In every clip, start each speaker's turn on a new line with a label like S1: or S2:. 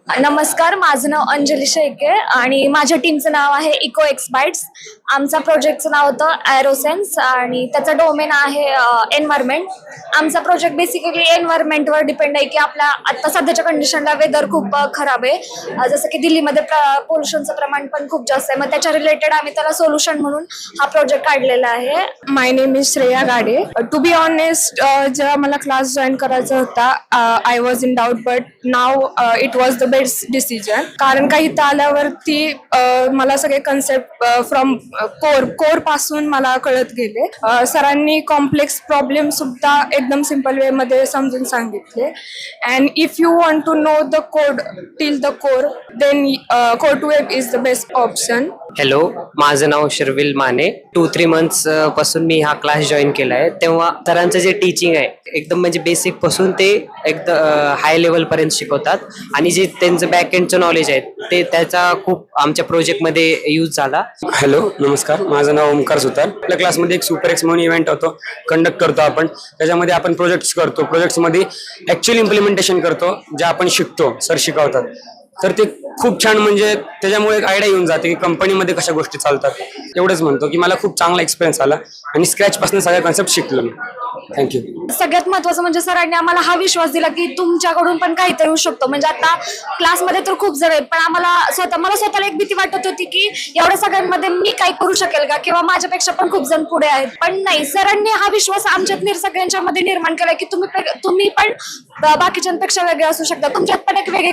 S1: नमस्कार, माझं नाव अंजली शेळके आणि माझ्या टीमचं नाव आहे इको एक्सबाइट्स. आमचा प्रोजेक्टचं नाव होतं एरोसेन्स आणि त्याचं डोमेन आहे एन्व्हायरमेंट. आमचा प्रोजेक्ट बेसिकली एन्व्हायरमेंटवर डिपेंड आहे की आपल्या आत्ता सध्याच्या कंडिशनला वेदर खूप खराब आहे. जसं की दिल्लीमध्ये पोल्युशनचं प्रमाण पण खूप जास्त आहे. मग त्याच्या रिलेटेड आम्ही त्याला सोल्युशन म्हणून हा प्रोजेक्ट काढलेला आहे.
S2: My name is Shreya Gade. To be honest, जेव्हा मला क्लास जॉईन करायचा होता, I was in doubt, but now it was the best decision. कारण का इथं आल्यावरती मला सगळे कन्सेप्ट फ्रॉम कोर पासून मला कळत गेले. सरांनी कॉम्प्लेक्स प्रॉब्लेम सुद्धा एकदम सिम्पल वे मध्ये समजून सांगितले. And if you want to know the code till the core, then code web is the best option.
S3: Hello, माझं नाव शर्विल माने. 2-3 मंथ्स पासून मी हा क्लास जॉईन केला आहे. तेव्हा सरांचं जे टीचिंग आहे एकदम म्हणजे बेसिक पासून ते एकदम हाय लेवल पर्यंत शिकवतात आणि जे त्यांचं बॅक एंडचं नॉलेज आहे ते त्याचा खूप आमच्या प्रोजेक्टमध्ये यूज झाला.
S4: हॅलो, नमस्कार. माझं नाव ओमकार सुतार. आपल्या क्लासमध्ये एक सुपर एक्स म्हणून इव्हेंट होतो, कंडक्ट करतो आपण. त्याच्यामध्ये आपण प्रोजेक्ट्स करतो. प्रोजेक्ट्समध्ये ॲक्च्युअली इम्प्लिमेंटेशन करतो, जे आपण शिकतो, सर शिकवतात. तर ते खूप छान, म्हणजे त्याच्यामुळे एक आयडिया येऊन जाते की कंपनीमध्ये कशा गोष्टी चालतात. एवढंच म्हणतो की मला खूप चांगला एक्सपिरियन्स आला आणि स्क्रॅचपासून सगळ्या कन्सेप्ट शिकलो मी. थँक्यू.
S1: सगळ्यात महत्त्वाचं म्हणजे सरांनी आम्हाला हा विश्वास दिला की तुमच्याकडून पण काहीतरी होऊ शकतो. म्हणजे आता क्लासमध्ये तर खूप जण आहेत, पण मला स्वतःला एक भीती वाटत होती की एवढ्या सगळ्यांमध्ये मी काही करू शकेल का, किंवा माझ्यापेक्षा पण खूप जण पुढे आहेत. पण नाही, सरांनी हा विश्वास आमच्यात सगळ्यांच्या मध्ये निर्माण केला की तुम्ही पण बाकीच्यांपेक्षा वेगळे असू शकता. तुमच्यात पण एक वेगळे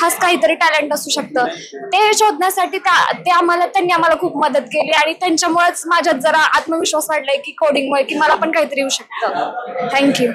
S1: खास काहीतरी टॅलेंट असू शकतं. ते शोधण्यासाठी त्यांनी आम्हाला खूप मदत केली आणि त्यांच्यामुळेच माझ्यात जरा आत्मविश्वास वाढलाय की कोडिंगमुळे की मला पण काहीतरी येऊ शकतं. थँक्यू.